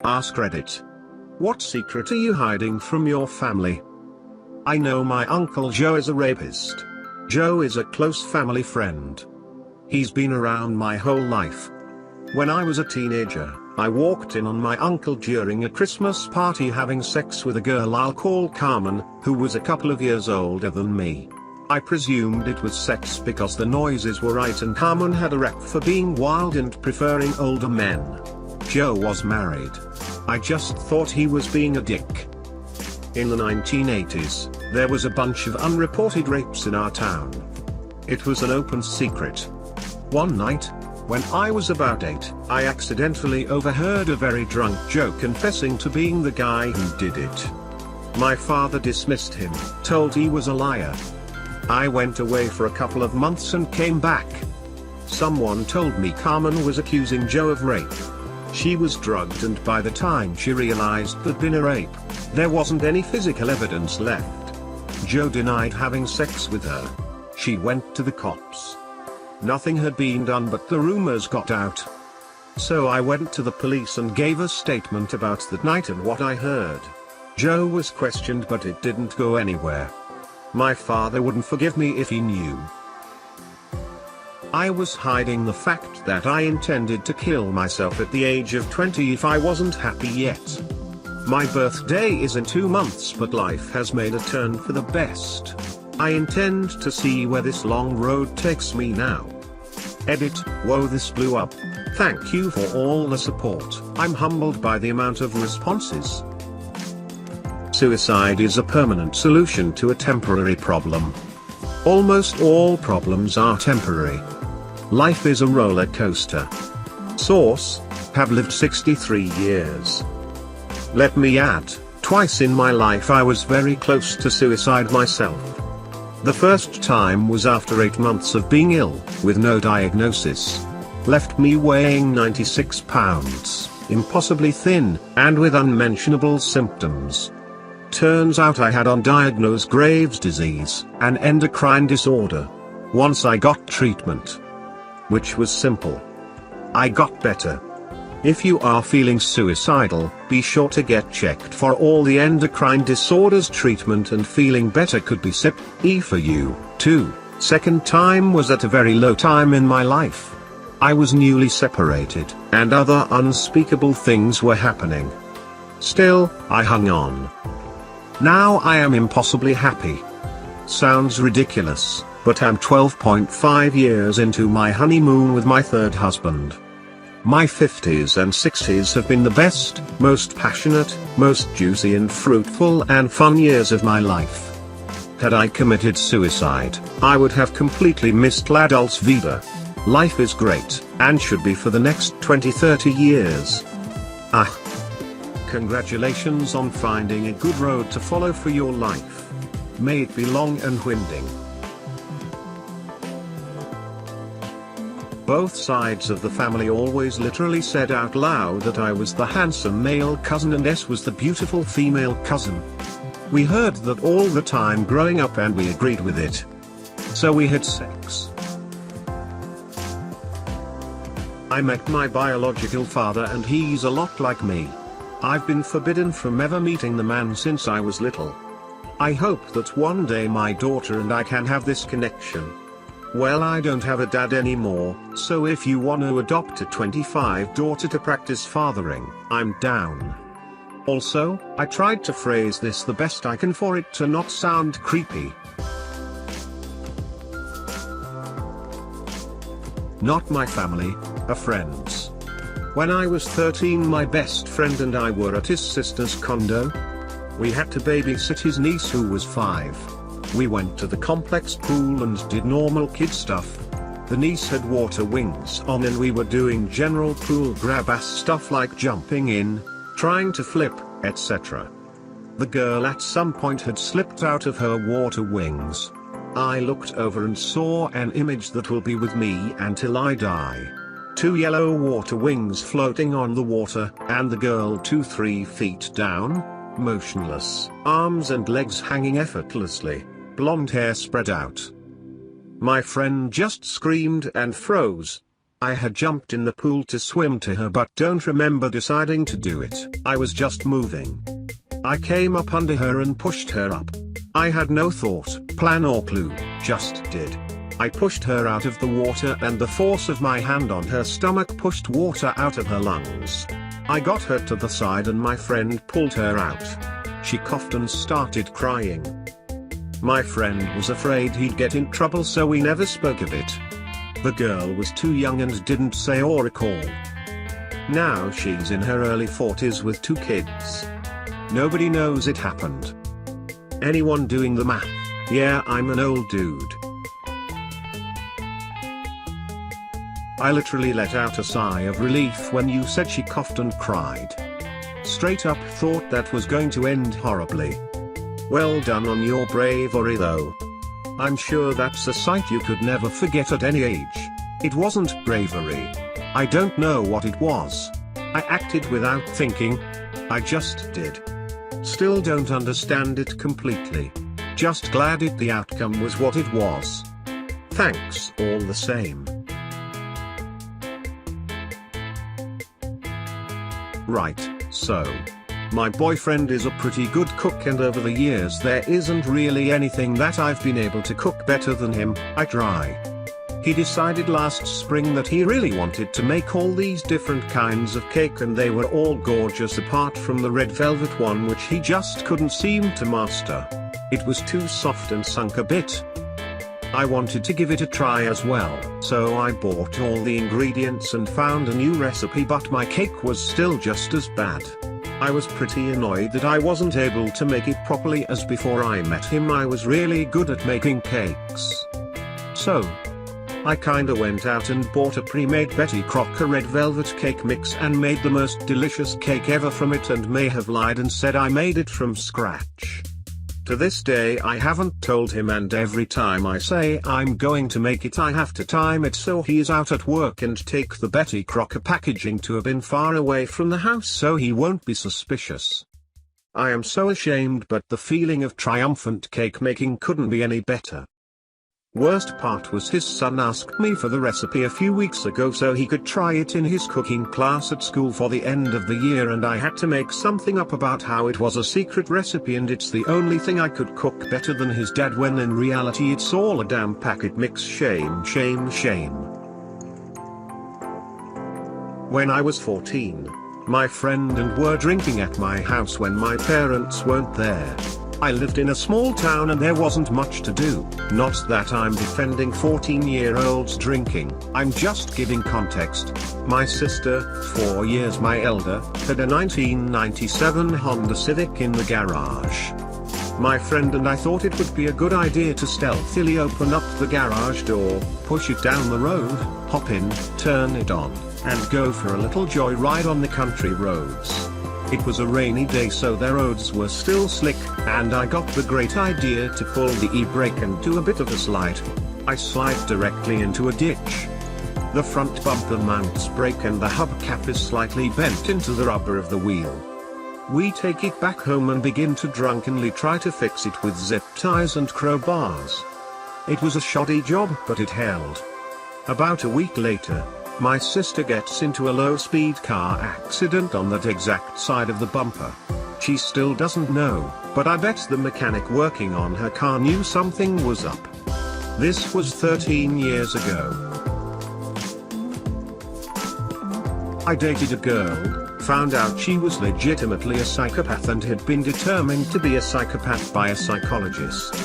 Askreddit. What secret are you hiding from your family? I know my Uncle Joe is a rapist. Joe is a close family friend. He's been around my whole life. When I was a teenager, I walked in on my uncle during a Christmas party having sex with a girl I'll call Carmen, who was a couple of years older than me. I presumed it was sex because the noises were right and Carmen had a rep for being wild and preferring older men. Joe was married. I just thought he was being a dick. In the 1980s, there was a bunch of unreported rapes in our town. It was an open secret. One night, when I was about 8, I accidentally overheard a very drunk Joe confessing to being the guy who did it. My father dismissed him, told he was a liar. I went away for a couple of months and came back. Someone told me Carmen was accusing Joe of rape. She was drugged and by the time she realized there'd been a rape, there wasn't any physical evidence left. Joe denied having sex with her. She went to the cops. Nothing had been done but the rumors got out. So I went to the police and gave a statement about that night and what I heard. Joe was questioned but it didn't go anywhere. My father wouldn't forgive me if he knew. I was hiding the fact that I intended to kill myself at the age of 20 if I wasn't happy yet. My birthday is in 2 months but life has made a turn for the best. I intend to see where this long road takes me now. Edit, whoa, this blew up. Thank you for all the support. I'm humbled by the amount of responses. Suicide is a permanent solution to a temporary problem. Almost all problems are temporary. Life is a roller coaster. Source, have lived 63 years. Let me add, twice in my life I was very close to suicide myself. The first time was after 8 months of being ill, with no diagnosis. Left me weighing 96 pounds, impossibly thin, and with unmentionable symptoms. Turns out I had undiagnosed Graves' disease, an endocrine disorder. Once I got treatment, which was simple, I got better. If you are feeling suicidal, be sure to get checked for all the endocrine disorders. Treatment and feeling better could be SIP-E for you, too. Second time was at a very low time in my life. I was newly separated, and other unspeakable things were happening. Still, I hung on. Now I am impossibly happy. Sounds ridiculous, but I'm 12.5 years into my honeymoon with my third husband. My 50s and 60s have been the best, most passionate, most juicy and fruitful and fun years of my life. Had I committed suicide, I would have completely missed l'adult's vida. Life is great, and should be for the next 20-30 years. Congratulations on finding a good road to follow for your life. May it be long and winding. Both sides of the family always literally said out loud that I was the handsome male cousin and S was the beautiful female cousin. We heard that all the time growing up and we agreed with it. So we had sex. I met my biological father and he's a lot like me. I've been forbidden from ever meeting the man since I was little. I hope that one day my daughter and I can have this connection. Well, I don't have a dad anymore, so if you want to adopt a 25 daughter to practice fathering, I'm down. Also, I tried to phrase this the best I can for it to not sound creepy. Not my family, a friend's. When I was 13, my best friend and I were at his sister's condo. We had to babysit his niece who was 5. We went to the complex pool and did normal kid stuff. The niece had water wings on and we were doing general pool grab-ass stuff like jumping in, trying to flip, etc. The girl at some point had slipped out of her water wings. I looked over and saw an image that will be with me until I die. 2 yellow water wings floating on the water, and the girl 2-3 feet down, motionless, arms and legs hanging effortlessly, blonde hair spread out. My friend just screamed and froze. I had jumped in the pool to swim to her but don't remember deciding to do it. I was just moving. I came up under her and pushed her up. I had no thought, plan or clue, just did. I pushed her out of the water and the force of my hand on her stomach pushed water out of her lungs. I got her to the side and my friend pulled her out. She coughed and started crying. My friend was afraid he'd get in trouble so we never spoke of it. The girl was too young and didn't say or recall. Now she's in her early 40s with 2 kids. Nobody knows it happened. Anyone doing the math? Yeah, I'm an old dude. I literally let out a sigh of relief when you said she coughed and cried. Straight up thought that was going to end horribly. Well done on your bravery though. I'm sure that's a sight you could never forget at any age. It wasn't bravery. I don't know what it was. I acted without thinking. I just did. Still don't understand it completely. Just glad the outcome was what it was. Thanks all the same. Right, so. My boyfriend is a pretty good cook and over the years there isn't really anything that I've been able to cook better than him. I try. He decided last spring that he really wanted to make all these different kinds of cake and they were all gorgeous apart from the red velvet one which he just couldn't seem to master. It was too soft and sunk a bit. I wanted to give it a try as well, so I bought all the ingredients and found a new recipe but my cake was still just as bad. I was pretty annoyed that I wasn't able to make it properly as before I met him I was really good at making cakes. So, I kinda went out and bought a pre-made Betty Crocker red velvet cake mix and made the most delicious cake ever from it and may have lied and said I made it from scratch. To this day I haven't told him and every time I say I'm going to make it I have to time it so he's out at work and take the Betty Crocker packaging to a bin far away from the house so he won't be suspicious. I am so ashamed but the feeling of triumphant cake making couldn't be any better. Worst part was his son asked me for the recipe a few weeks ago so he could try it in his cooking class at school for the end of the year and I had to make something up about how it was a secret recipe and it's the only thing I could cook better than his dad when in reality it's all a damn packet mix. Shame, shame, shame. When I was 14, my friend and were drinking at my house when my parents weren't there. I lived in a small town and there wasn't much to do. Not that I'm defending 14-year-olds drinking, I'm just giving context. My sister, 4 years my elder, had a 1997 Honda Civic in the garage. My friend and I thought it would be a good idea to stealthily open up the garage door, push it down the road, hop in, turn it on, and go for a little joyride on the country roads. It was a rainy day so the roads were still slick, and I got the great idea to pull the e-brake and do a bit of a slide. I slide directly into a ditch. The front bumper mounts brake and the hubcap is slightly bent into the rubber of the wheel. We take it back home and begin to drunkenly try to fix it with zip ties and crowbars. It was a shoddy job but it held. About a week later, my sister gets into a low-speed car accident on that exact side of the bumper. She still doesn't know, but I bet the mechanic working on her car knew something was up. This was 13 years ago. I dated a girl, found out she was legitimately a psychopath and had been determined to be a psychopath by a psychologist.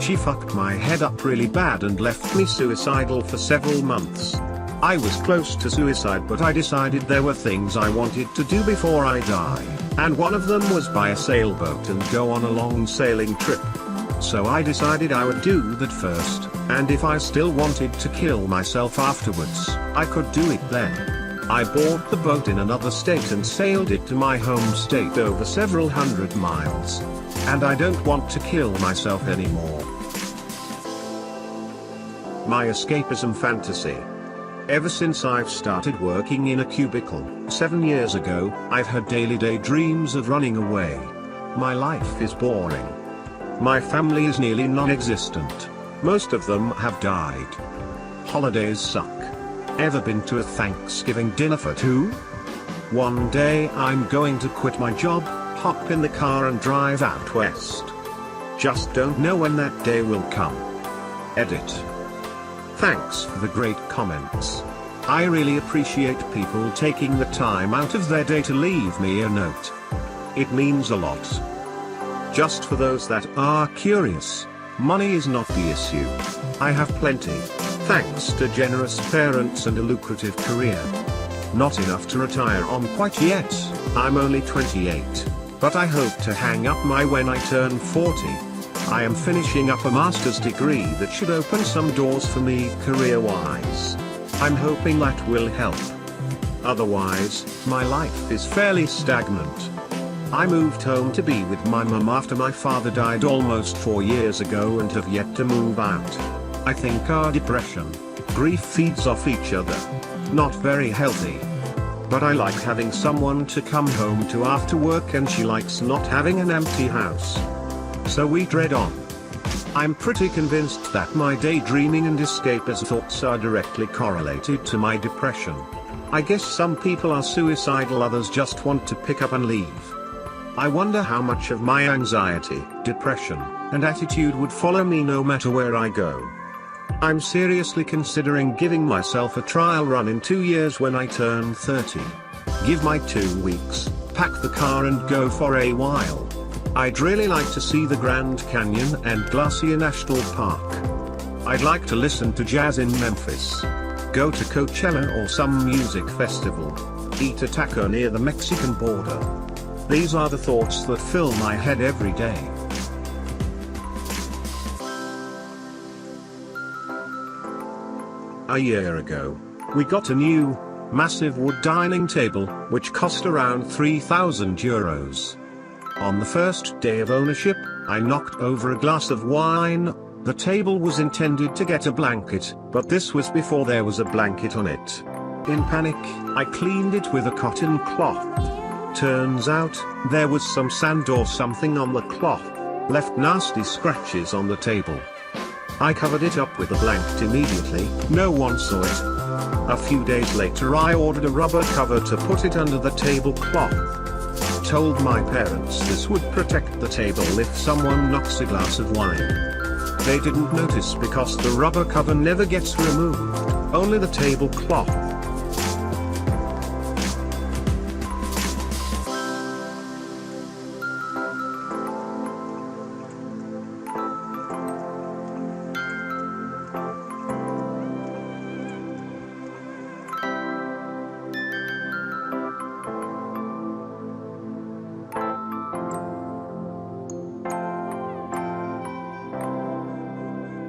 She fucked my head up really bad and left me suicidal for several months. I was close to suicide but I decided there were things I wanted to do before I die, and one of them was buy a sailboat and go on a long sailing trip. So I decided I would do that first, and if I still wanted to kill myself afterwards, I could do it then. I bought the boat in another state and sailed it to my home state over several hundred miles. And I don't want to kill myself anymore. My escapism fantasy. Ever since I've started working in a cubicle, 7 years ago, I've had daily daydreams of running away. My life is boring. My family is nearly non-existent. Most of them have died. Holidays suck. Ever been to a Thanksgiving dinner for two? One day I'm going to quit my job, hop in the car and drive out west. Just don't know when that day will come. Edit. Thanks for the great comments. I really appreciate people taking the time out of their day to leave me a note. It means a lot. Just for those that are curious, money is not the issue. I have plenty, thanks to generous parents and a lucrative career. Not enough to retire on quite yet, I'm only 28, but I hope to hang up my when I turn 40. I am finishing up a master's degree that should open some doors for me career-wise. I'm hoping that will help. Otherwise, my life is fairly stagnant. I moved home to be with my mum after my father died almost 4 years ago and have yet to move out. I think our depression, grief feeds off each other. Not very healthy. But I like having someone to come home to after work and she likes not having an empty house. So we dread on. I'm pretty convinced that my daydreaming and escapist thoughts are directly correlated to my depression. I guess some people are suicidal, others just want to pick up and leave. I wonder how much of my anxiety, depression, and attitude would follow me no matter where I go. I'm seriously considering giving myself a trial run in 2 years when I turn 30. Give my 2 weeks, pack the car and go for a while. I'd really like to see the Grand Canyon and Glacier National Park. I'd like to listen to jazz in Memphis. Go to Coachella or some music festival. Eat a taco near the Mexican border. These are the thoughts that fill my head every day. A year ago, we got a new, massive wood dining table, which cost around €3,000. On the first day of ownership, I knocked over a glass of wine. The table was intended to get a blanket, but this was before there was a blanket on it. In panic, I cleaned it with a cotton cloth. Turns out, there was some sand or something on the cloth. Left nasty scratches on the table. I covered it up with a blanket immediately, no one saw it. A few days later I ordered a rubber cover to put it under the tablecloth. Told my parents this would protect the table if someone knocks a glass of wine. They didn't notice because the rubber cover never gets removed, only the tablecloth.